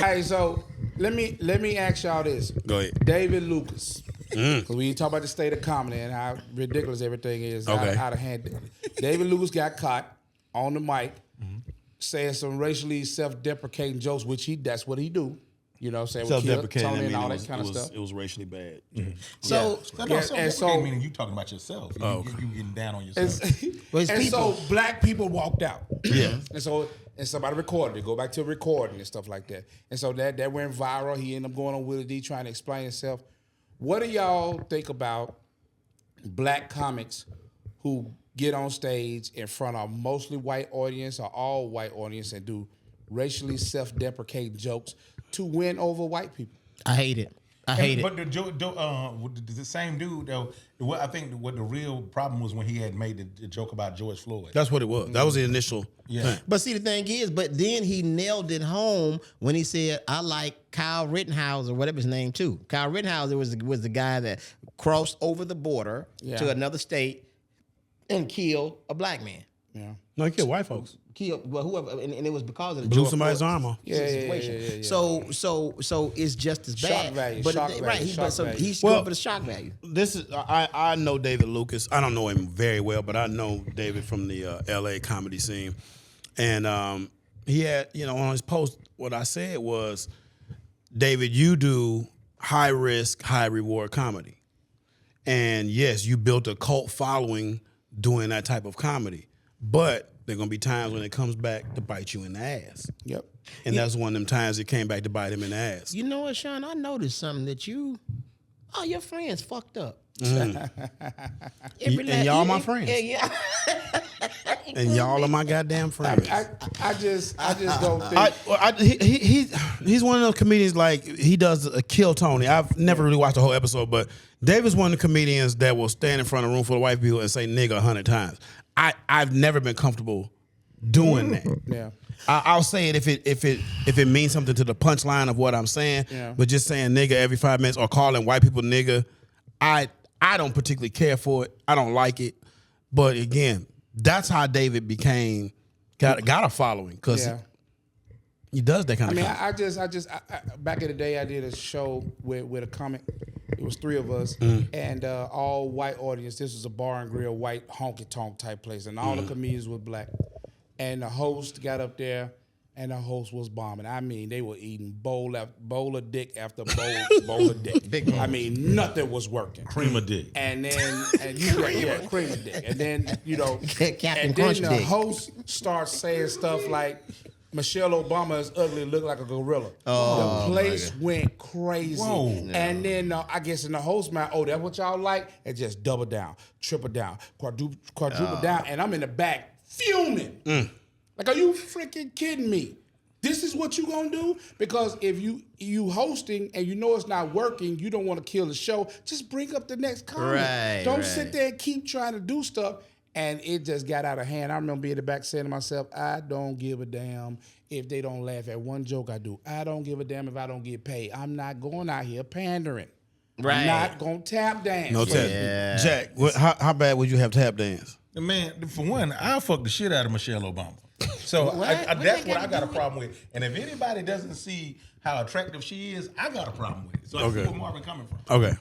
Hey, so let me ask y'all this. Go ahead. David Lucas. Because we talk about the state of comedy and how ridiculous everything is, Okay. out of hand. David Lucas got caught on the mic saying some racially self-deprecating jokes, which that's what he do. You know, saying Self-deprecating, Tony I and mean, all it that kind of stuff. was racially bad. So, and so meaning you talking about yourself. You getting down on and, yourself. and so black people walked out. Yeah. And somebody recorded it. Go back to recording and stuff like that. And so that went viral. He ended up going on Willie D trying to explain himself. What do y'all think about black comics who get on stage in front of mostly white audience or all white audience and do racially self-deprecating jokes to win over white people? I hate it. But the same dude though, I think what the real problem was when he had made the joke about George Floyd. That's what it was. That was the initial thing. But see, the thing is, but then he nailed it home when he said, I like Kyle Rittenhouse or whatever his name too. Kyle Rittenhouse was the guy that crossed over the border to another state and killed a black man. Yeah. No, he killed white folks. Whoever, and it was because of the Blew George somebody's Floyd arm off. situation. Yeah. So it's just as bad. Shock value, but shock right, value, shock value. he's going for the shock value. This is I know David Lucas. I don't know him very well, but I know David from the L.A. comedy scene, and he had on his post what I said was, David, you do high risk, high reward comedy, and yes, you built a cult following doing that type of comedy, but there are gonna be times when it comes back to bite you in the ass. Yep. And that's one of them times it came back to bite him in the ass. You know what, Sean? I noticed something that all your friends fucked up. And y'all my friends. Yeah. And y'all are my goddamn friends. I just don't think. He's one of those comedians, like, he does a Kill Tony. I've never really watched the whole episode, but David's one of the comedians that will stand in front of a room full of white people and say nigga 100 times. I've never been comfortable doing that. Yeah. I'll say it if it means something to the punchline of what I'm saying, but just saying nigga every 5 minutes or calling white people nigga, I don't particularly care for it. I don't like it. But again, that's how David got a following, because he does that kind of thing. I just back in the day I did a show with a comic. It was 3 of us and all white audience. This was a bar and grill, white honky tonk type place, and all the comedians were black. And the host got up there, and the host was bombing. I mean, they were eating bowl of dick after bowl of dick. Big I mean, nothing was working. Cream of dick. And then, cream of dick. And then, Captain and Crunch then the dick. host starts saying stuff like, Michelle Obama is ugly, look like a gorilla. Oh, the place went crazy. Whoa. And then I guess in the host mind, that's what y'all like? And just double down, triple down, quadruple down. And I'm in the back fuming. Like, are you freaking kidding me? This is what you gonna do? Because if you hosting and you know it's not working, you don't want to kill the show, just bring up the next comment. Right, Don't sit there and keep trying to do stuff. And it just got out of hand. I remember being in the back saying to myself, I don't give a damn if they don't laugh at one joke I do. I don't give a damn if I don't get paid. I'm not going out here pandering. Right. I'm not going to tap dance. No tap. Yeah. Jack, how bad would you have tap dance? Man, for one, I'll fuck the shit out of Michelle Obama. So that's what I got a problem with. And if anybody doesn't see how attractive she is, I got a problem with it. So I see where Marvin coming from. Okay.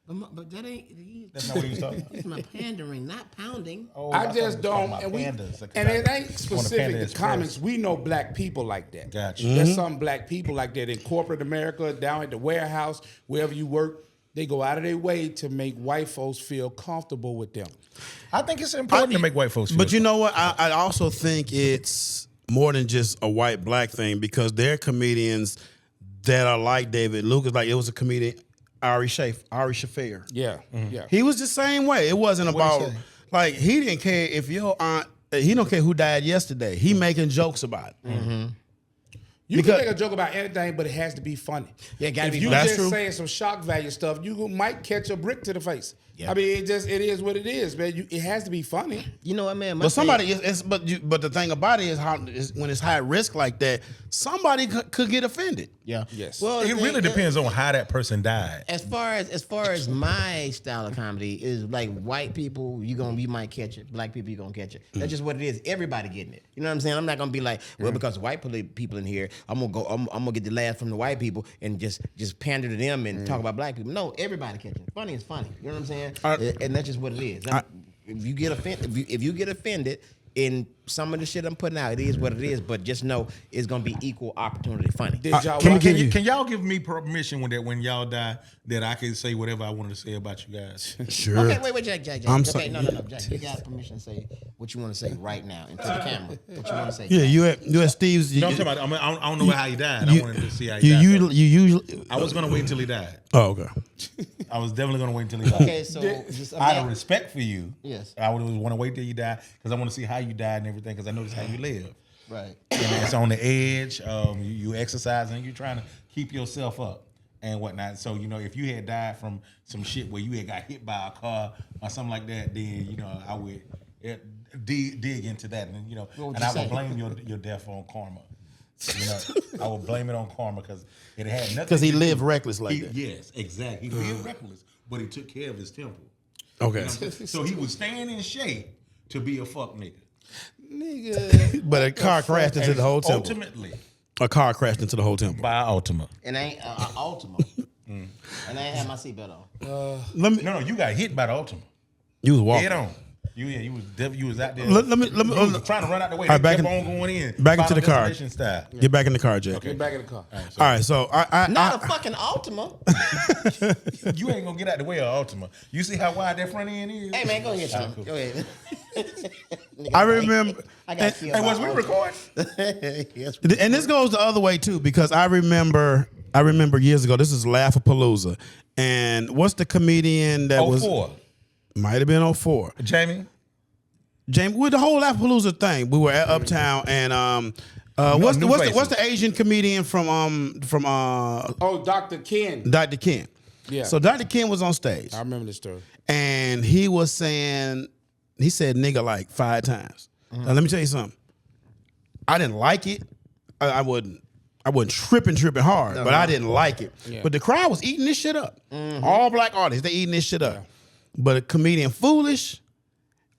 But that ain't. That's not what he was talking about. It's my pandering, not pounding. Oh, I just don't, and it ain't Panda specific to Express. comics. We know black people like that. Gotcha. There's some black people like that in corporate America, down at the warehouse, wherever you work. They go out of their way to make white folks feel comfortable with them. I think it's important to make white folks feel But you know what? I also think it's more than just a white-black thing, because there are comedians that are like David Lucas. Like, it was a comedian, Ari Shaffir. Yeah, yeah. He was the same way. It wasn't about, like, he didn't care if your aunt, he don't care who died yesterday. He making jokes about it. You can make a joke about anything, but it has to be funny. Yeah, gotta if be you funny. just saying some shock value stuff, you might catch a brick to the face. Yeah. I mean, it is what it is, man. It has to be funny. You know what, man? But somebody but the thing about it is when it's high risk like that, somebody could get offended. Yeah. Yes. Well, it really depends on how that person died. As far as my style of comedy is, like, white people, you might catch it. Black people, you gonna catch it. That's just what it is. Everybody getting it. You know what I'm saying? I'm not gonna be like, well, because white people in here, I'm gonna get the laugh from the white people and just pander to them and talk about black people. No, everybody catching it. Funny is funny. You know what I'm saying? And that's just what it is. If you get offended in some of the shit I'm putting out, it is what it is. But just know it's gonna be equal opportunity funny. Can y'all give me permission when y'all die that I can say whatever I wanted to say about you guys? Sure. Okay, wait, Jack. I'm okay, sorry. no, Jack. You got permission to say what you want to say right now into the camera. What you want to say? Yeah, you at Steve's. No, I'm talking about. I don't know how he died. I wanted to see how he died. You usually. I was gonna wait until he died. Oh, okay. I was definitely gonna wait until he died. Okay, so just out of respect for you, yes, I would want to wait till you die because I want to see how you died and everything because I know this how you live. Right. And it's on the edge. You exercising and you trying to keep yourself up and whatnot. So if you had died from some shit where you had got hit by a car or something like that, then I would dig into that and and I would blame your death on karma. I would blame it on karma because it had nothing. Because he lived reckless like that. Yes, exactly. He lived reckless, but he took care of his temple. Okay. So he was staying in shape to be a fuck nigga. But a car crashed into the whole temple. Ultimately, a car crashed into the whole temple. By Ultima. And I ain't Ultima. And I ain't had my seatbelt on. No, you got hit by the Ultima. You was walking. Head on. You was out there. Let me trying to run out the way. All right, Kept on going in. Back into the car. Style. Get back in the car, Jack. Get back in the car. All right, so Not a fucking Ultima. You ain't gonna get out the way of Ultima. You see how wide that front end is? Hey man, go ahead, Sean. Go ahead. I remember. I got killed. Hey, was we recording? Yes. And this goes the other way too, because I remember years ago. This is Laugh-A-Palooza, and what's the comedian that was? 04. Might have been 04. Jamie, with the whole Laugh-A-Palooza thing, we were at Uptown, and what's the Asian comedian from Dr. Ken. Dr. Ken. Yeah. So Dr. Ken was on stage, I remember this story. and he said nigga like 5 times. Now let me tell you something. I didn't like it. I wasn't tripping hard, but I didn't like it. Yeah. But the crowd was eating this shit up. All black artists, they eating this shit up. But a comedian Foolish,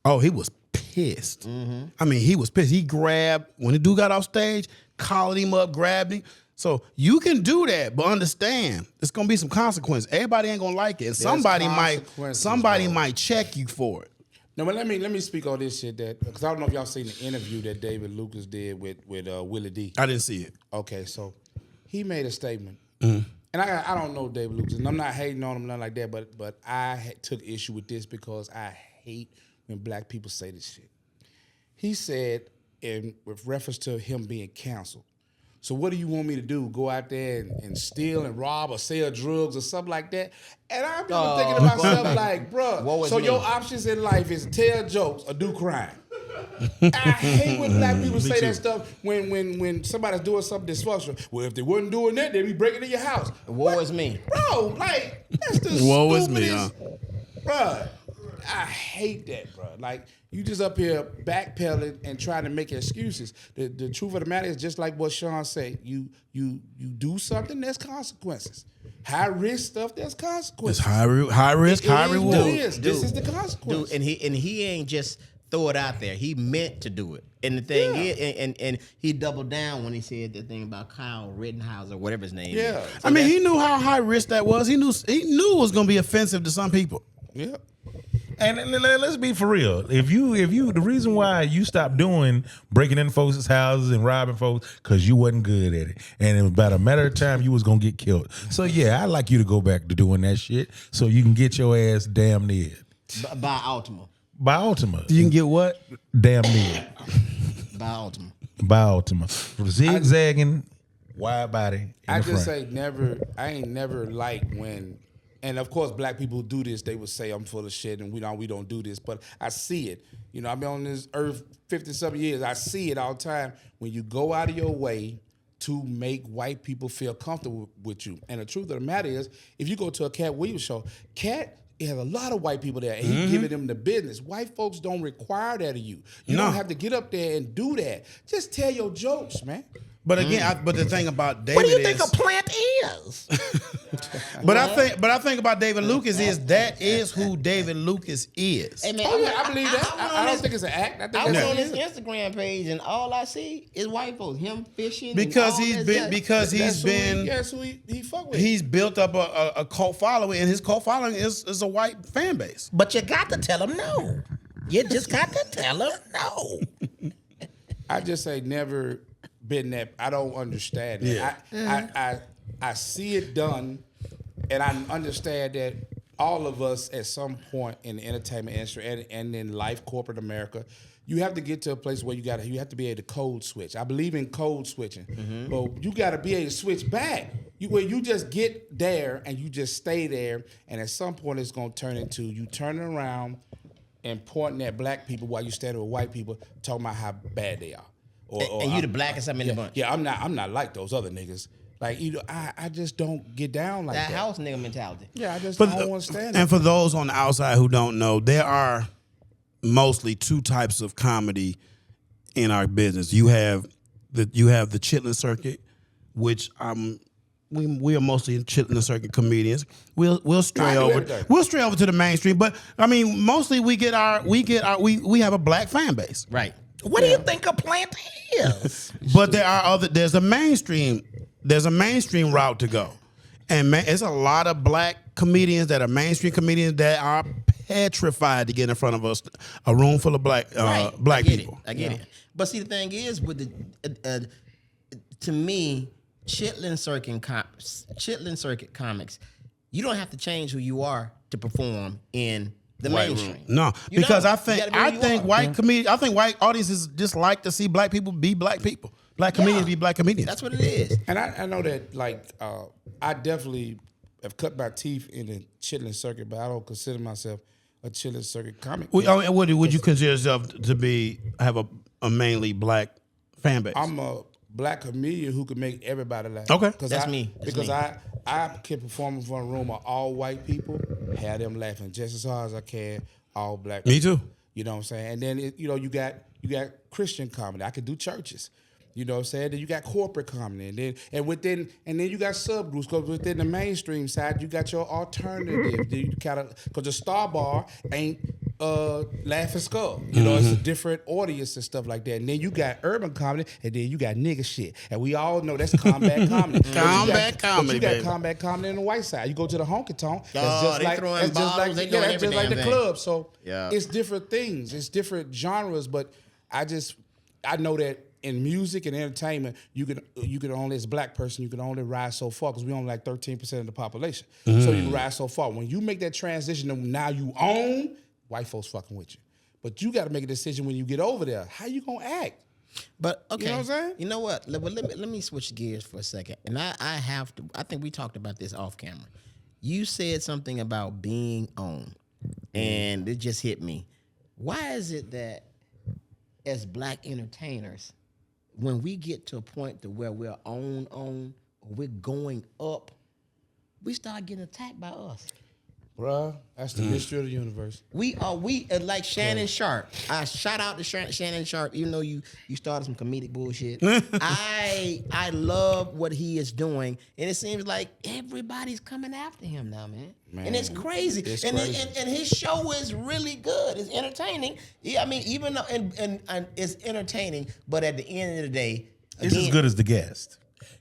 he was pissed. I mean, he was pissed. He grabbed, when the dude got off stage, collared him up, grabbed him. So you can do that, but understand, it's gonna be some consequence. Everybody ain't gonna like it. And somebody might check you for it. No, but let me speak on this shit because I don't know if y'all seen the interview that David Lucas did with Willie D. I didn't see it. Okay, so he made a statement, and I don't know David Lucas, and I'm not hating on him, nothing like that, but I took issue with this because I hate when black people say this shit. He said, with reference to him being canceled, so what do you want me to do? Go out there and steal and rob or sell drugs or something like that? And I'm just thinking to myself like, bruh, so your options in life is tell jokes or do crime. I hate when black people say that stuff when somebody's doing something dysfunctional. Well, if they wasn't doing that, they'd be breaking in your house. Woe is me. Bro, like, that's the Woe is stupidest. me, Bruh, I hate that, bro. Like, you just up here backpedaling and trying to make excuses. The truth of the matter is just like what Sean said. You do something, there's consequences. High risk stuff, there's consequences. It's high risk, high reward. This is the consequence. Dude, and he ain't just throw it out there. He meant to do it. And the thing is, and he doubled down when he said the thing about Kyle Rittenhouse or whatever his name is. So I mean, he knew how high risk that was. He knew it was gonna be offensive to some people. Yeah. and let's be for real. If you, the reason why you stopped doing breaking into folks' houses and robbing folks, because you wasn't good at it, and it was about a matter of time you was gonna get killed. So yeah, I'd like you to go back to doing that shit so you can get your ass damn near. By Ultima. By Ultima. You can get what? Damn near. By Ultima. By Ultima. Zigzagging, wide body. I just say I ain't never liked when, and of course black people do this, they would say I'm full of shit and we don't do this, but I see it. You know, I've been on this earth 50-something years. I see it all the time when you go out of your way to make white people feel comfortable with you. And the truth of the matter is, if you go to a Cat Williams show, Cat has a lot of white people there, and he giving them the business. White folks don't require that of you. You don't have to get up there and do that. Just tell your jokes, man. But again, but the thing about David What do you is, think a plant is? but I think about David Lucas is that is who David Lucas is. Hey, man, Oh yeah, I believe that. I don't think it's an act. I think I was that's on his it. Instagram page, and all I see is white folks, him fishing. Because and all he's that been stuff. because he's been That's who he fuck with. he's built up a cult following, and his cult following is a white fan base. But you got to tell him no. You just got to tell him no. I just say never been that. I don't understand it. Yeah. I see it done, and I understand that all of us at some point in the entertainment industry and in life, corporate America, you have to get to a place where you have to be able to code switch. I believe in code switching, but you got to be able to switch back. Where you just get there and you just stay there, and at some point it's gonna turn into you turning around and pointing at black people while you standing with white people, talking about how bad they are. Or And you the blackest I'm in the bunch. Yeah, I'm not like those other niggas. Like I just don't get down like That that. house nigga mentality. Yeah, I just But don't understand and it. for those on the outside who don't know, there are mostly two types of comedy in our business. You have the chitlin circuit, which we are mostly chitlin circuit comedians. We'll stray do over everything. to the mainstream, but I mean mostly we have a black fan base. Right. What do you think a plant is? But there's a mainstream route to go. And it's a lot of black comedians that are mainstream comedians that are petrified to get in front of a room full of black black people. I get it. But see, the thing is, with the to me, chitlin circuit comics, you don't have to change who you are to perform in the mainstream. No, You because don't. I think You gotta be who you are. white audiences just like to see black people be black people. Black comedians be black comedians. That's what it is. And I know that I definitely have cut my teeth in the chitlin circuit, but I don't consider myself a chitlin circuit comic. Would you consider yourself to have a mainly black fan base? I'm a black comedian who can make everybody laugh. Okay. That's me. That's because me. I can perform in front of a room of all white people, have them laughing just as hard as I can, all black Me people. too. You know what I'm saying? And then you got Christian comedy. I could do churches. You know what I'm saying? Then you got corporate comedy, and then you got subgroups. Because within the mainstream side, you got your alternative. You kind of because the Star Bar ain't Laughing Skull. You know, it's a different audience and stuff like that. And then you got urban comedy, and then you got nigga shit, and we all know that's combat comedy. Combat comedy, But you got baby. combat comedy on the white side. You go to the honky tonk. Oh, they throwing bottles, they doing that's every just like damn the thing. club. So Yeah. it's different things. It's different genres. But I know that in music and entertainment, you can only, as a black person, you can only rise so far because we only like 13% of the population. So you can rise so far. When you make that transition to now you own, white folks fucking with you. But you got to make a decision when you get over there. How you gonna act? But okay, You know what I'm saying? You know what? Let me switch gears for a second, and I have to. I think we talked about this off camera. You said something about being on, and it just hit me. Why is it that as black entertainers, when we get to a point to where we're on, or we're going up, we start getting attacked by us? Bruh, that's the mystery of the universe. We like Shannon Sharp. I shout out to Shannon Sharp, even though you started some comedic bullshit. I love what he is doing, and it seems like everybody's coming after him now, man. And it's crazy. It's and crazy. And his show is really good. It's entertaining. Yeah, I mean, even though and it's entertaining, but at the end of the day, It's as again, good as the guest.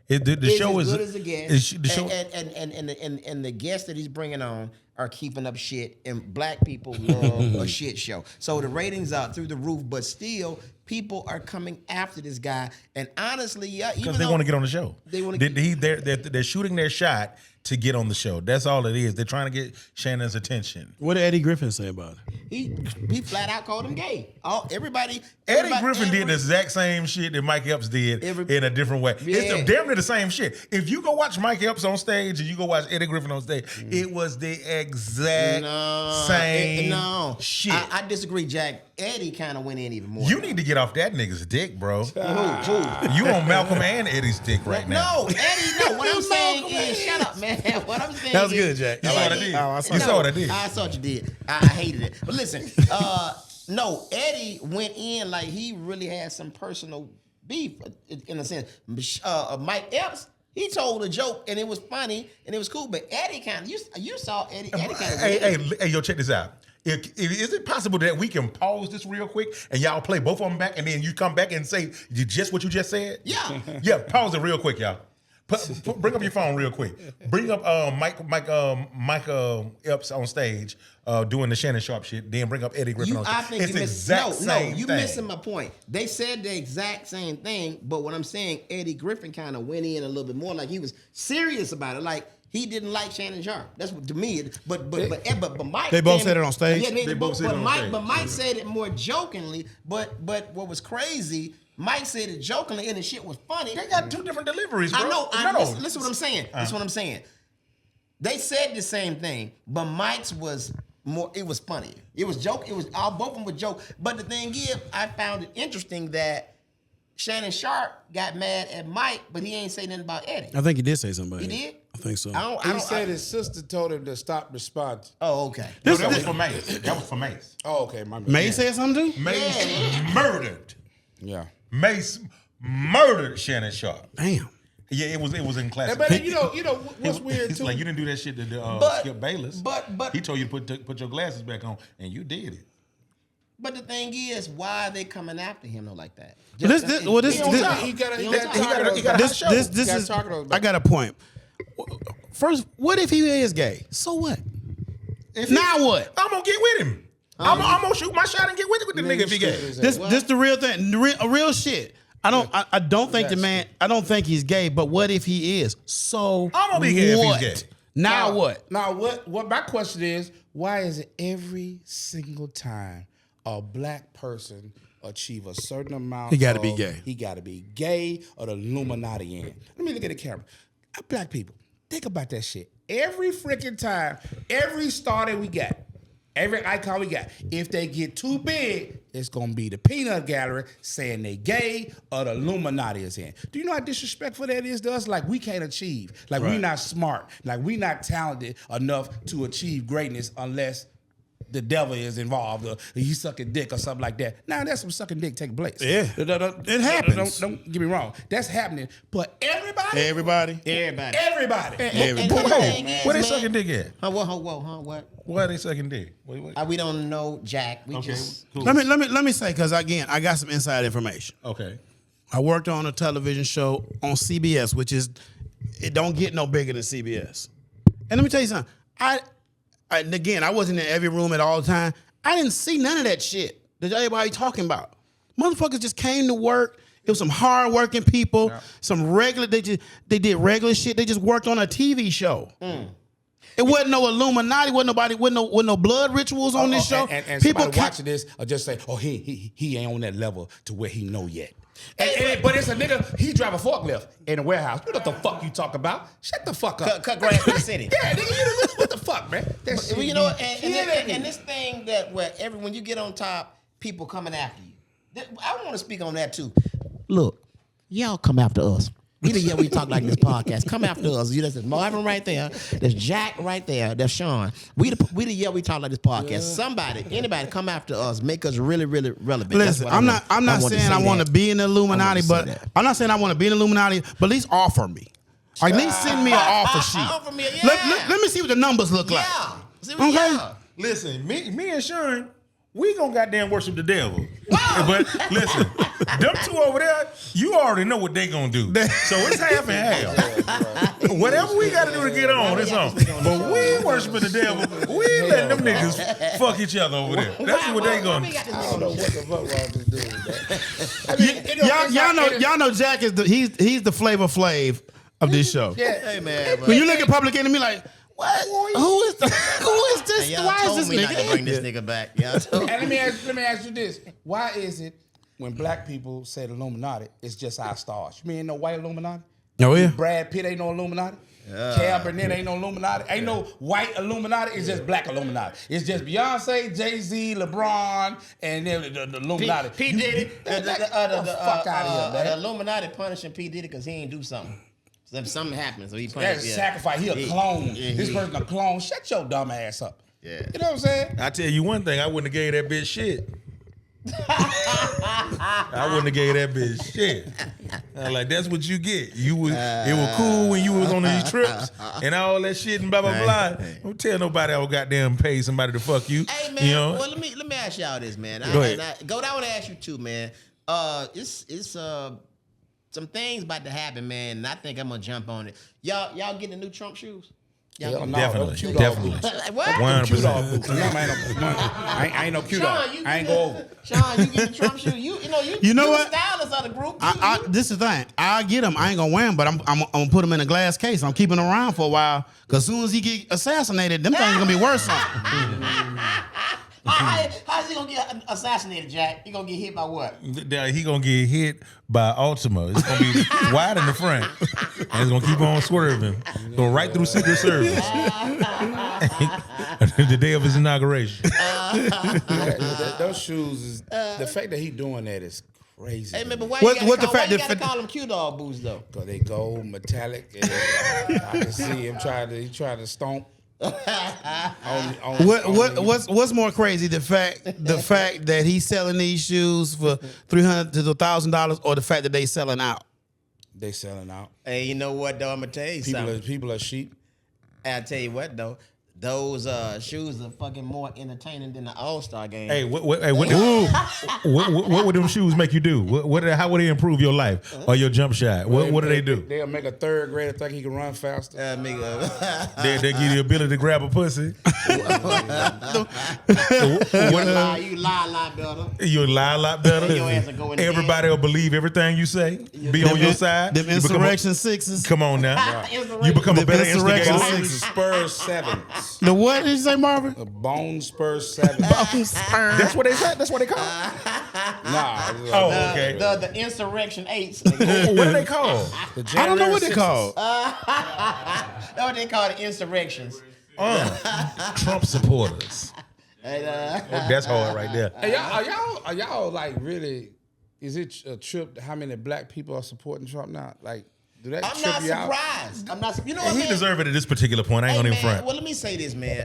The it's show as is good as the guest. The show, And the guests that he's bringing on are keeping up shit, and black people love a shit show. So the ratings are through the roof, but still, people are coming after this guy. And honestly, yeah, because they want to get on the show. They wanna they're shooting their shot to get on the show. That's all it is. They're trying to get Shannon's attention. What did Eddie Griffin say about it? he flat out called him gay. Everybody Griffin did the exact same shit that Mike Epps did in a different way. Yeah. It's damn near the same shit. If you go watch Mike Epps on stage and you go watch Eddie Griffin on stage, it was the exact same shit. I disagree, Jack. Eddie kind of went in even more. You need to get off that nigga's dick, bro. Who? You on Malcolm and Eddie's dick right now. No, Eddie. No, what I'm saying is, shut up, man. What I'm saying That was is, good, Jack. You saw what I did. Oh, I saw You saw what I did. I saw what you did. I hated it. But listen, no, Eddie went in like he really had some personal beef in a sense. Mike Epps, he told a joke and it was funny and it was cool. But Eddie kind of you saw Eddie kind of. Hey, yo, check this out. Is it possible that we can pause this real quick and y'all play both of them back and then you come back and say just what you just said? Yeah. Yeah, pause it real quick, y'all. Bring up your phone real quick. Bring up Mike Epps on stage doing the Shannon Sharp shit. Then bring up Eddie Griffin on stage. I think it's you exact same you thing. missing my point. They said the exact same thing, but what I'm saying, Eddie Griffin kind of went in a little bit more, like he was serious about it, like. He didn't like Shannon Sharp. That's what to me. But Mike. They both said it on stage. Yeah, they both said it on stage. But Mike said it more jokingly. But what was crazy? Mike said it jokingly, and the shit was funny. They got two different deliveries, bro. I know. Listen what I'm saying. Listen what I'm saying. They said the same thing, but Mike's was more. It was funny. It was joke. It was all both of them were joke. But the thing is, I found it interesting that Shannon Sharp got mad at Mike, but he ain't say nothing about Eddie. I think he did say something about He it. did? I think so. He said his sister told him to stop responding. Oh, okay. No, that was for Mace. That was for Mace. Oh, okay. My bad. May said something too? Mace murdered. Yeah. Mace murdered Shannon Sharp. Damn. Yeah, it was in class. But you know what's weird It's too? like you didn't do that shit to But- Skip Bayless. but- he told you to put your glasses back on, and you did it. But the thing is, why are they coming after him though like that? He got I got a point. First, what if he is gay? So what? Now what? I'm gonna get with him. I'm gonna shoot my shot and get with the nigga if he gay. This the real thing. Real shit. I don't think the man. I don't think he's gay. But what if he is? So I'm gonna be gay what? if he's gay. Now what? Now what my question is, why is it every single time a black person achieve a certain amount He gotta be gay. He gotta be gay or the Illuminati in. Let me look at the camera. Black people, think about that shit. Every freaking time, every star that we got, every icon we got, if they get too big, it's gonna be the peanut gallery saying they gay or the Illuminati is in. Do you know how disrespectful that is to us? Like we can't achieve. Like we not smart. Like we not talented enough to achieve greatness unless the devil is involved or he's sucking dick or something like that. Now that's some sucking dick taking place. Yeah. It happens. Don't get me wrong. That's happening. But everybody. Everybody. Where they sucking dick at? What? Where are they sucking dick? What? We don't know, Jack. We Okay. just Cool. Let me say, because again, I got some inside information. Okay. I worked on a television show on CBS, which is it don't get no bigger than CBS. And let me tell you something. Again, I wasn't in every room at all the time. I didn't see none of that shit that everybody talking about. Motherfuckers just came to work. It was some hard-working people, some regular. They did regular shit. They just worked on a TV show. It wasn't no Illuminati. Wasn't no blood rituals on this show. And people watching this are just say, "Oh, he ain't on that level to where he know yet." But it's a nigga. He drive a forklift in a warehouse. You know what the fuck you talk about? Shut the fuck up. cut grass for the city. Yeah, nigga. What the fuck, man? Well, you know, and this thing that when you get on top, people coming after you. I want to speak on that too. Look, y'all come after us. We talk like this podcast. Come after us. You there's Marvin right there. There's Jack right there. There's Sean. We talk like this podcast. Anybody come after us. Make us really, really relevant. Listen, I'm not saying I want to be in the Illuminati, but I'm not saying I want to be in the Illuminati. But at least offer me. Or at least send me an offer sheet. Offer me, yeah. Let me see what the numbers look like. Okay. Yeah. Listen, me and Sean, we gonna goddamn worship the devil. But listen, them two over there, you already know what they gonna do. So it's half and half. Whatever we gotta do to get on, it's on. But we worshiping the devil. We ain't letting them niggas fuck each other over there. That's what they gonna do. I don't know what the fuck wrong with this dude, man. Y'all know Jack is he's the Flavor Flav of this show. Yeah. Hey man. When you look at Public Enemy, like, what? Who is this? Y'all Why is told this me not to nigga? bring this nigga back. Y'all And let me ask you this: why is it when black people say the Illuminati, it's just our stars? You mean no white Illuminati? Oh yeah. Brad Pitt ain't no Illuminati. Cal Burnett ain't no Illuminati. Ain't no white Illuminati. It's just black Illuminati. It's just Beyonce, Jay-Z, LeBron, and then the Illuminati. P. Diddy. Fuck out of here, man. The Illuminati punishing P. Diddy because he ain't do something. Something happened, so he punished. That's sacrifice. He a clone. This person a clone. Shut your dumb ass up. Yeah. You know what I'm saying? I tell you one thing, I wouldn't have gave that bitch shit. I wouldn't have gave that bitch shit. I'm like, that's what you get. It was cool when you was on these trips and all that shit and blah blah blah. Don't tell nobody I will goddamn pay somebody to fuck you. Hey man, you know? well let me ask y'all this, man. Go ahead. Go down and ask you too, man. It's some things about to happen, man, and I think I'm gonna jump on it. Y'all getting the new Trump shoes? Hell no, Definitely, them cute definitely. dog boots. What? 100%. Boots. I ain't no cute dog. I ain't go over. Sean, you get the Trump shoes. You know the what? stylist of the group. This is the thing. I get them. I ain't gonna wear them, but I'm gonna put them in a glass case. I'm keeping them around for a while. Cause as soon as he get assassinated, them things gonna be worse on. How's he gonna get assassinated, Jack? He gonna get hit by what? He gonna get hit by Ultima. It's gonna be wide in the front, and it's gonna keep on swerving, go right through Secret Service. The day of his inauguration. Those shoes is the fact that he doing that is crazy. Hey man, but why What- you what the gotta fact why you that- gotta call them Q dog boots though? Cause they gold metallic. And I can see him trying to stomp. What's more crazy, the fact that he's selling these shoes for $300 to $1,000, or the fact that they selling out? They selling out. Hey, you know what though? I'm gonna tell you something. People are sheep. I'll tell you what though. Those shoes are fucking more entertaining than the All-Star game. Hey, what would them shoes make you do? How would they improve your life or your jump shot? What do they do? They'll make a third grader think he can run faster. They give you the ability to grab a pussy. You lie better. You'll lie a lot better. Your ass will go in the Everybody will believe everything you say. Be on your side. Them You become a- insurrection sixes. Come on now. You become a The better insurrection instigator. Bone Spurs 7s. The what did you say, Marvin? The Bone Spurs 7s. That's what they said. That's what they call it. Nah. Oh, okay. The insurrection 8s. What do they call? I don't know what they call. That's what they call the insurrections. Trump supporters. And, That's hard right there. Hey, are y'all like really? Is it a trip? How many black people are supporting Trump now? Like, do that I'm trip not you out? surprised. I'm not. You know what I He mean? deserved it at this particular point. I ain't Hey, gonna even man, front. well, let me say this, man.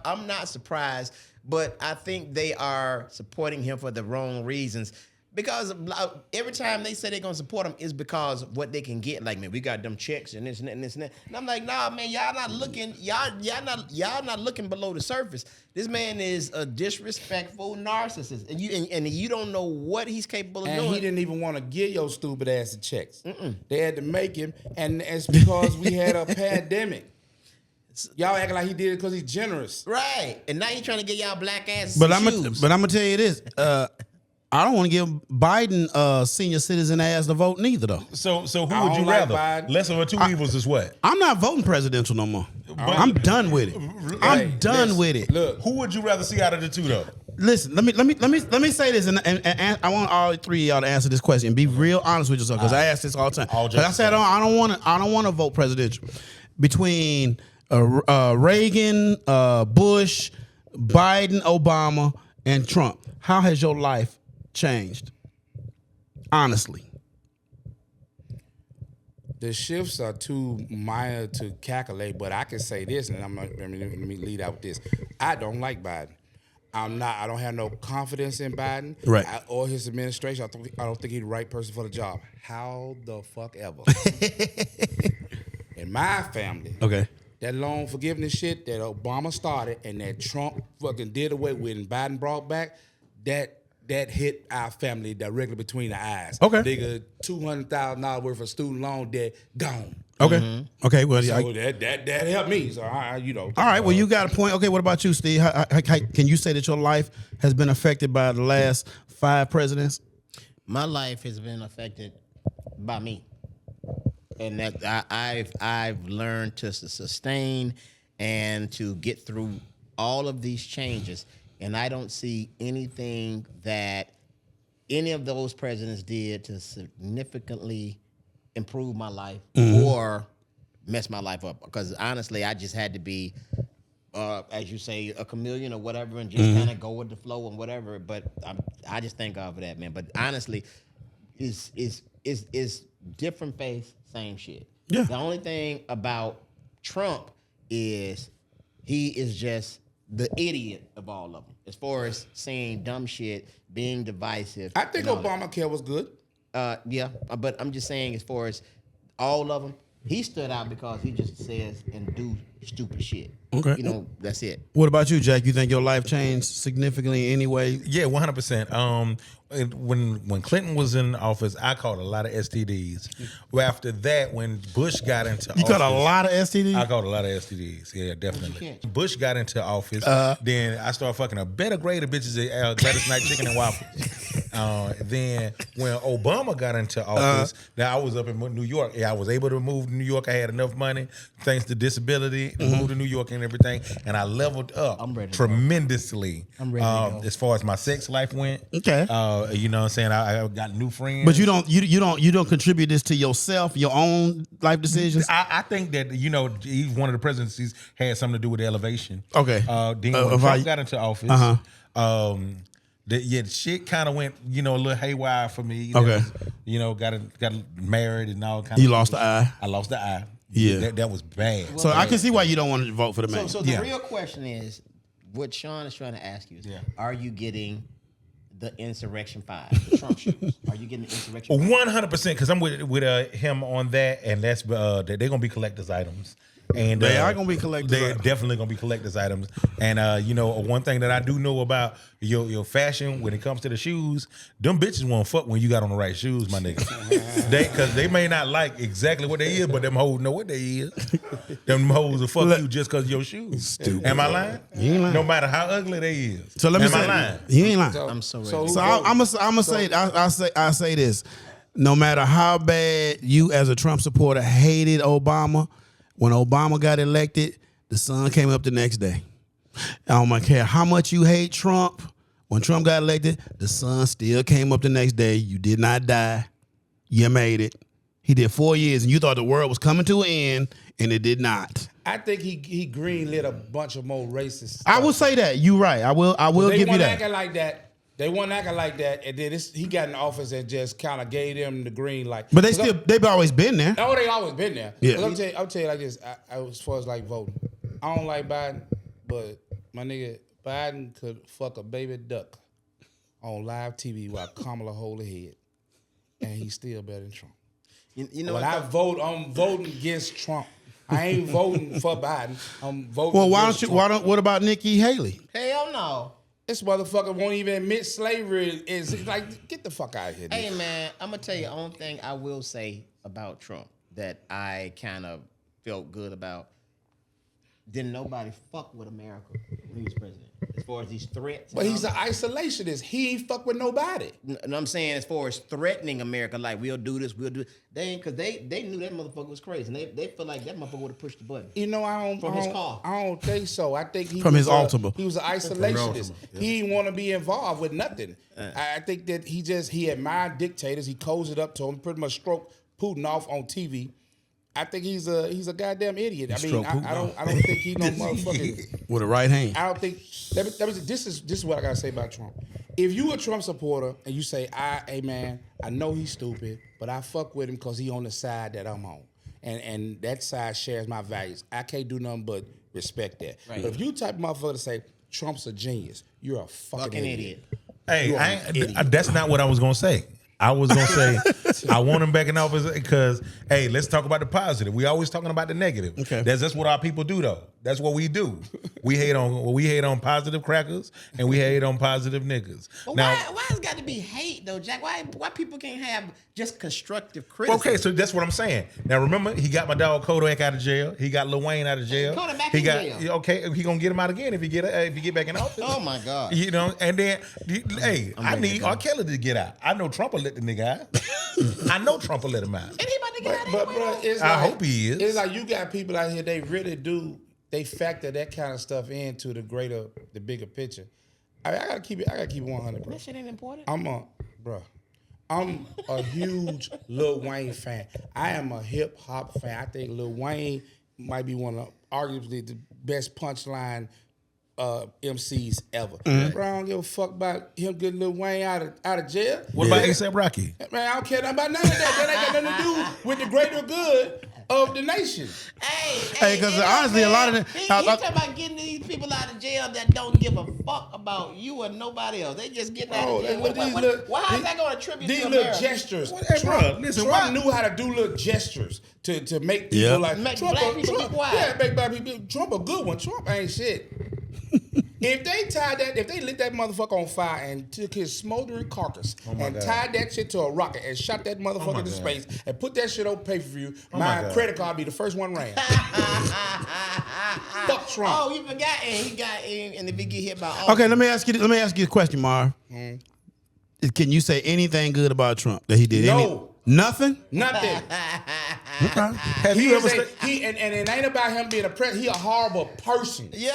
I'm not surprised, but I think they are supporting him for the wrong reasons. Because every time they say they're gonna support him, is because what they can get. Like, man, we got them checks and this and that and this and that. And I'm like, nah, man, y'all not looking. Y'all not looking below the surface. This man is a disrespectful narcissist, and you don't know what he's capable of And doing. he didn't even want to give your stupid ass the checks. They had to make him, and it's because we had a pandemic. Y'all acting like he did it because he's generous. Right, and now you trying to get y'all black ass But I'm shoes. gonna tell you this. I don't want to give Biden senior citizen ass to vote neither though. So who I would don't you like rather? Biden. Lesser of two evils is what? I'm not voting presidential no more. I'm done with it. I'm done with it. Look, Who would you rather see out of the two though? Listen, let me say this, and I want all three of y'all to answer this question and be real honest with yourself, because I ask this all the time. Because I said I don't want to vote presidential. Between Reagan, Bush, Biden, Obama, and Trump, how has your life changed? Honestly, the shifts are too minor to calculate, but I can say this, and let me lead out with this. I don't like Biden. I don't have no confidence in Biden, Right. Or his administration. I don't think he's the right person for the job. How the fuck ever? In my family, okay. that loan forgiveness shit that Obama started and that Trump fucking did away with and Biden brought back, that hit our family directly between the eyes. Okay. Nigga, $200,000 worth of student loan debt gone. Okay. Okay. Well, So that helped me. So all right. Well, you got a point. Okay. What about you, Steve? How can you say that your life has been affected by the last 5 presidents? My life has been affected by me, and that I've learned to sustain and to get through all of these changes. And I don't see anything that any of those presidents did to significantly improve my life or mess my life up. Because honestly, I just had to be, as you say, a chameleon or whatever, and just kind of go with the flow and whatever. But I just thank God for that, man. But honestly, it's different face, same shit. Yeah. The only thing about Trump is he is just the idiot of all of them, as far as saying dumb shit, being divisive. I think and all that. Obamacare was good. Yeah, but I'm just saying, as far as all of them, he stood out because he just says and do stupid shit. Okay. You know, that's it. What about you, Jack? You think your life changed significantly in any way? Yeah, 100%. When Clinton was in office, I caught a lot of STDs. Well, after that, when Bush got into office, You caught a lot of STDs? I caught a lot of STDs. Yeah, definitely. Bush got into office, then I started fucking a better grade of bitches at Gladys Knight Chicken and Waffles. Then when Obama got into office, now I was up in New York. Yeah, I was able to move to New York. I had enough money, thanks to disability, to move to New York and everything. And I leveled up tremendously. I'm ready to go. As far as my sex life went. Okay. You know what I'm saying? I got new friends. But you don't contribute this to yourself, your own life decisions? I think that, one of the presidencies had something to do with the elevation. Okay. Then when Trump got into office, the shit kind of went, a little haywire for me. Okay. Got married and all kind of. You lost the eye? I lost the eye. Yeah. That was bad. So I can see why you don't want to vote for the man. So the real question is, what Sean is trying to ask you is, are you getting the Insurrection 5, the Trump shoes? Are you getting the Insurrection 5? 100%, because I'm with him on that, and that's they're gonna be collector's items. And they are gonna be collector's They're items. definitely gonna be collector's items. And one thing that I do know about your fashion when it comes to the shoes, them bitches won't fuck when you got on the right shoes, my nigga. Because they may not like exactly what they is, but them hoes know what they is. Them hoes will fuck you just because of your shoes. Stupid. Am I lying? You ain't lying. No matter how ugly they is. So let me Am say, I lying? you ain't lying. I'm so ready. So I'm gonna say this. No matter how bad you as a Trump supporter hated Obama, when Obama got elected, the sun came up the next day. I don't care how much you hate Trump. When Trump got elected, the sun still came up the next day. You did not die. You made it. He did 4 years, and you thought the world was coming to an end, and it did not. I think he greenlit a bunch of more racist stuff. I will say that. You're right. I will give you that. Acting like that. They weren't acting like that, and then he got in office and just kind of gave them the green light. But they've always been there. Oh, they always been there. Yeah. I'll tell you like this. As far as like voting, I don't like Biden, but my nigga Biden could fuck a baby duck on live TV while Kamala hold her head, and he's still better than Trump. You know when what? I vote, I'm voting against Trump. I ain't voting for Biden. I'm voting. Well, against Trump. what about Nikki Haley? Hell no. This motherfucker won't even admit slavery is like, get the fuck out of here. Hey man, I'm gonna tell you the only thing I will say about Trump that I kind of felt good about. Didn't nobody fuck with America when he was president. As far as these threats. But he's an isolationist. He ain't fuck with nobody. And I'm saying as far as threatening America, like we'll do this, we'll do it. They ain't, cause they knew that motherfucker was crazy. And they feel like that motherfucker would have pushed the button. You know, I don't think so. I think he From his was ultimate. He was an isolationist. He didn't want to be involved with nothing. I think that he admired dictators. He cozied up to him, pretty much stroked Putin off on TV. I think he's a goddamn idiot. I mean, I don't think he no motherfucking With a right hand. I don't think this is what I gotta say about Trump. If you a Trump supporter and you say, hey man, I know he's stupid, but I fuck with him because he on the side that I'm on. And that side shares my values. I can't do nothing but respect that. Right. But if you type of motherfucker to say Trump's a genius, you're a fucking idiot. Hey, that's not what I was gonna say. I was gonna say I want him back in office because, hey, let's talk about the positive. We always talking about the negative. Okay, that's what our people do though. That's what we do. We hate on positive crackers and we hate on positive niggas. But now, why has got to be hate though, Jack? Why people can't have just constructive criticism? Okay, so that's what I'm saying. Now remember, he got my dog Kodak out of jail. He got Lil Wayne out of jail. Kodak back in jail. Okay, he gonna get him out again if he get back in office. Oh my God. You know, and then hey, I need R. Kelly to get out. I know Trump will let the nigga out. I know Trump will let him out. And he about to get out But anyway. bro, I hope he is. It's like you got people out here, they really do. They factor that kind of stuff into the bigger picture. I gotta keep it 100, bro. That shit ain't important. I'm a huge Lil Wayne fan. I am a hip hop fan. I think Lil Wayne might be one of arguably the best punchline MCs ever. Bro, I don't give a fuck about him getting Lil Wayne out of jail. What about A$AP Rocky? Man, I don't care nothing about none of that. That ain't got nothing to do with the greater good of the nation. Hey, because honestly, a lot of he talking about getting these people out of jail that don't give a fuck about you or nobody else. They just getting out of jail. Why is that going to attribute these to little America? gestures? Bro, listen, Trump knew how to do little gestures to make people like Make Trump. black people be quiet. Yeah, make black people. Trump a good one. Trump ain't shit. If they lit that motherfucker on fire and took his smoldering carcass and tied that shit to a rocket and shot that motherfucker into space and put that shit on pay-per-view, my credit card be the first one ran. Fuck Trump. Oh, you forgot, and he got in, and if he get hit by all. Okay, let me ask you a question, Marv. Can you say anything good about Trump that he did? No. Nothing? Nothing. Have you ever said? And it ain't about him being a president. He a horrible person. Yeah.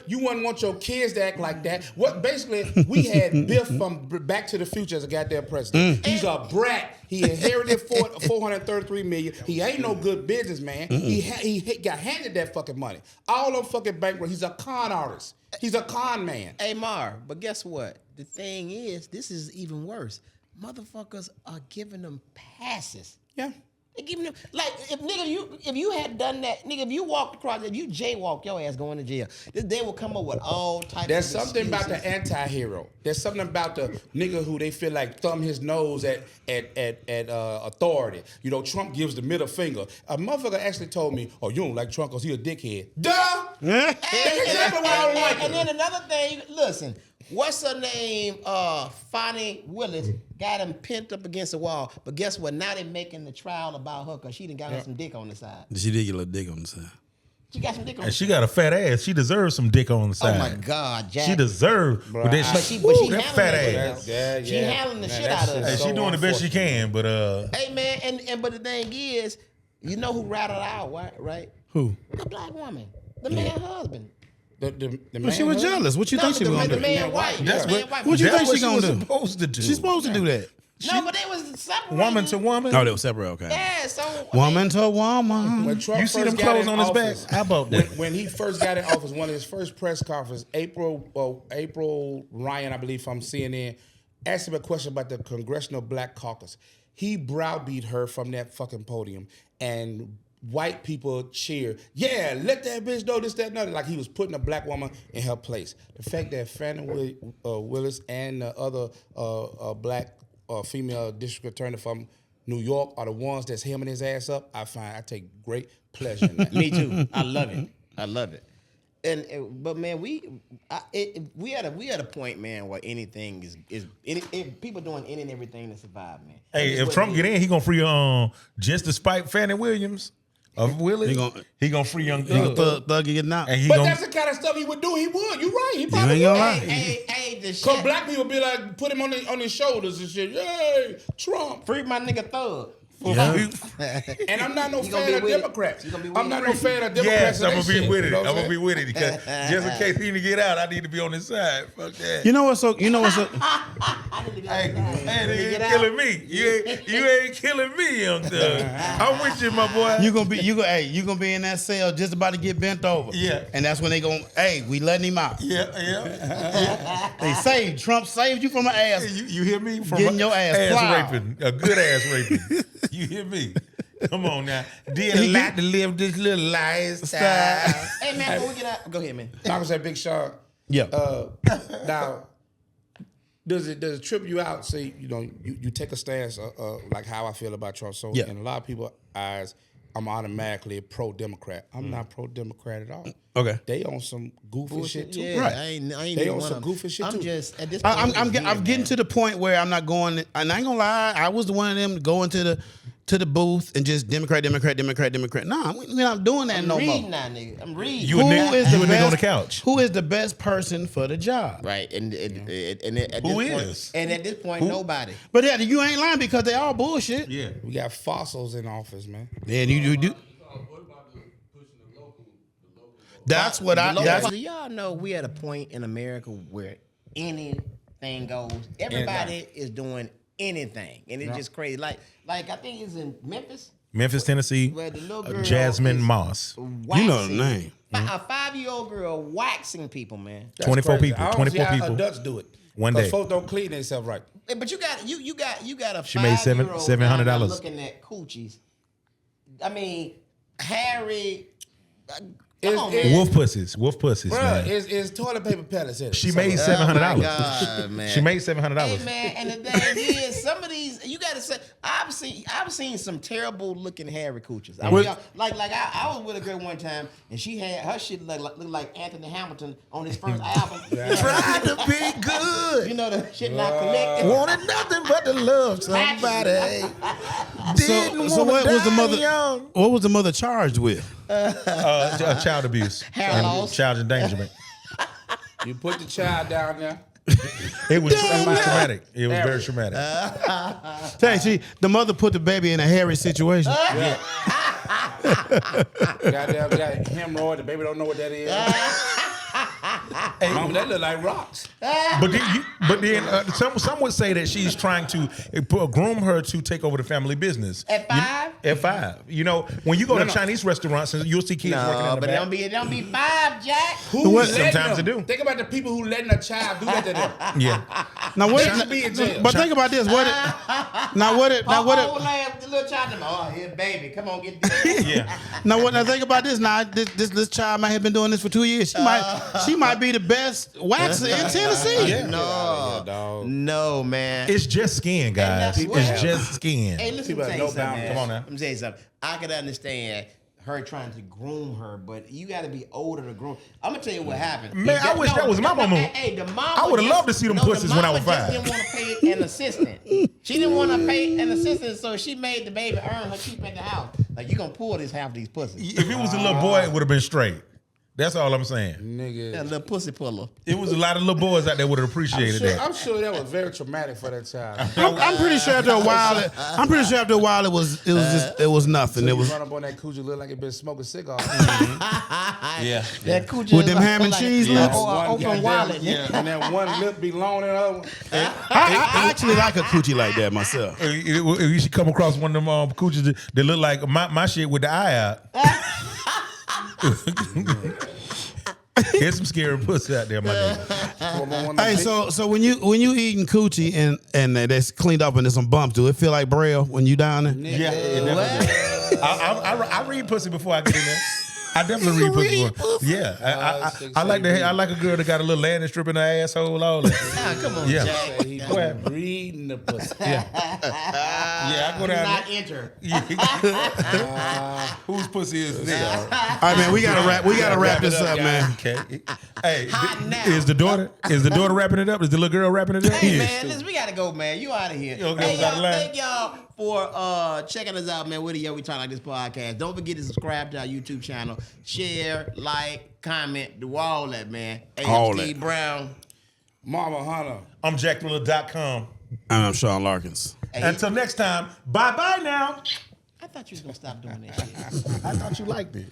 You wouldn't want your kids to act like that. What basically we had Biff from Back to the Future as a goddamn president. He's a brat. He inherited $433 million. He ain't no good businessman. He got handed that fucking money. All them fucking bankrupt. He's a con artist. He's a con man. Hey, Mar, but guess what? The thing is, this is even worse. Motherfuckers are giving them passes. Yeah. They giving them like if you had done that, nigga, if you walked across, if you jaywalk, your ass going to jail. They will come up with all types. There's of something about excuses. the anti-hero. There's something about the nigga who they feel like thumb his nose at authority. You know, Trump gives the middle finger. A motherfucker actually told me, "Oh, you don't like Trump because he a dickhead." Duh. That's exactly why I don't like him. And then another thing, listen. What's her name? Fonnie Willis got him pent up against the wall. But guess what? Now they making the trial about her because she done got her some dick on the side. She did get a little dick on the side. She got some dick on And the she side. got a fat ass. She deserves some dick on the side. Oh my God, Jack. She deserves. But that But she that handling fat it, ass. though. She handling the shit out of it. Hey, she doing the best she can, but Hey man, but the thing is, you know who rattled out, right? Who? The black woman, the man husband. The Well, she was man, jealous. What you think she was gonna the do? man white. That's The man what- white. What you that's think what she gonna was do? supposed to do. She's supposed to do that. No, but they was separated. Woman to woman. Oh, they were separate. Okay. Yeah, so Woman to woman. When Trump You see first them got clothes in on his office, back? How about that? when he first got in office, one of his first press conferences, April Ryan, I believe, from CNN, asked him a question about the Congressional Black Caucus. He browbeat her from that fucking podium, and white people cheer, yeah, let that bitch know this, that, and other. Like he was putting a black woman in her place. The fact that Fannie Willis and the other black female district attorney from New York are the ones that's hemming his ass up, I take great pleasure in that. Me too. I love it. I love it. But man, we at a point, man, where anything is people doing any and everything to survive, man. Hey, That's if what Trump it get is. in, he gonna free just to spite Fannie Williams of Willie. He gonna free Young Thug, Thug getting out. and he But gonna. that's the kind of stuff he would do. He would. You're right. He You probably ain't gonna would. lie. Hey, the Cause shit. black people be like, put him on his shoulders and shit. Yay, Trump. Free my nigga Thug. Yeah. And I'm not no You gonna fan be of with it? Democrats. You gonna be I'm with not it? no fan of Democrats. Yes, I'm gonna be with it. You know I'm what gonna be saying? with it because just in case he didn't get out, I need to be on his side. Fuck that. You know what's so? You know what's so? Hey, nigga, you ain't killing me. You ain't killing me, Young Thug. I'm with you, my boy. You gonna be in that cell just about to get bent over. Yeah. And that's when they gonna, hey, we letting him out. Yeah. They saved Trump saved you from an ass. You hear me? From Getting your ass plowed. raping, a good ass raping. You hear me? Come on now. Did a lot to live this little lifestyle. Hey man, before we get out, go ahead, man. Like I said, Big Sean. Yeah. Now, does it trip you out? Say, you take a stance like how I feel about Trump. So Yeah. in a lot of people's eyes, I'm automatically pro-Democrat. I'm not pro-Democrat at all. Okay. They on some goofy shit too. Yeah, Right. I ain't They even on one some of goofy shit I'm too. just at this point. I'm getting to the point where I'm not going, and I ain't gonna lie, I was the one of them going to the booth and just Democrat. Nah, we're not doing that I'm no reading more. now, nigga. I'm reading. You a nigga on the couch. Who is the best person for the job? Right, and at Who this is? point, and at this point, nobody. But yeah, you ain't lying because they all bullshit. Yeah. We got fossils in office, man. And you do. That's what I. That's Do y'all know we at a point in America where anything goes? Everybody is doing anything, and it's just crazy. Like I think it's in Memphis. Memphis, Tennessee. Where the little girl Jasmine is Moss. You know the name. A 5-year-old girl waxing people, man. That's 24 crazy. people, I don't 24 see how people. adults do it. One 'Cause day. folks don't clean themselves right. But you got a She made $5-year-old $700. looking at coochies. I mean, Harry. Come on, man. Wolf pussies, Bruh, man. it's toilet paper pellets in it. She So, made Oh $700. my God, man. She made $700. Hey man, and the thing is, some of these you gotta say. I've seen some terrible looking hairy cooches. I mean, I was with a girl one time, and she had her shit looked like Anthony Hamilton on his first album. Tried to be good. You know the shit not collected. Wanted nothing but to love somebody. Didn't So wanna what was the die mother? young. What was the mother charged with? Child abuse. Hair loss. Child endangerment. You put the child down there. It was traumatic. It was very traumatic. The mother put the baby in a hairy situation. Goddamn got hemorrhoid. The baby don't know what that is. Mom, that look like rocks. But then some would say that she's trying to groom her to take over the family business. At 5? At 5. You know, when you go to Chinese restaurants, you'll see kids working in No, the but back. it don't be 5, Jack. Sometimes they do. Think about the people who letting a child do that to them. Yeah. Now what? They should be in jail. But think about this. What? The little child, oh, here, baby, come on, get this. Yeah. Now think about this. Now this child might have been doing this for 2 years. She might be the best waxer in Tennessee. Yeah. No, man. It's just skin, guys. And that's It's what- just skin. Hey, listen, People let me have tell you no something, boundaries. man. Come on now. Let me tell you something. I could understand her trying to groom her, but you got to be older to groom. I'm gonna tell you what happened. Man, I wish that was my mama. Hey, the mama. I would've loved to see them pussies when I was the mama 5. just didn't want to pay an assistant. She didn't want to pay an assistant, so she made the baby earn her keep at the house. Like, you gonna pull this half of these pussies. If it was a little boy, it would have been straight. That's all I'm saying. Nigga. That little pussy puller. It was a lot of little boys out there would have appreciated that. I'm sure that was very traumatic for that child. I'm pretty sure after a while. It was nothing. It was run up on that coochie look like it been smoking cigars. Yeah. That coochie With them ham and cheese lips? Open goddamn- wallet. Yeah, and that one lip be long and other one. I actually like a coochie like that myself. You should come across one of them coochies that look like my shit with the eye out. There's some scary pussy out there, my nigga. Hey, so when you eating coochie and that's cleaned up and there's some bumps, do it feel like braille when you down there? Yeah, it definitely does. I read pussy before I get in there. I definitely read pussy before. Yeah, I like a girl that got a little landing strip in her asshole, all that. Come on, Yeah. Jack. He been reading the pussy. Yeah, I go Do down not there. enter. Whose pussy is this? All right, man, we gotta wrap this up, man. Okay. Hey, Hot now. is the daughter wrapping it up? Is the little girl wrapping it up? Hey man, listen, we gotta go, man. You out of here. Okay, Hey, out of y'all, line. thank y'all for checking us out, man. What do we talk like this podcast? Don't forget to subscribe to our YouTube channel, share, like, comment, do all that, man. Hey, All I'm Steve that. Brown. Mama Hunter. I'm JackThriller.com. I'm Sean Larkins. Hey, Until next time, bye-bye now. I thought you was gonna stop doing that shit. I thought you liked it.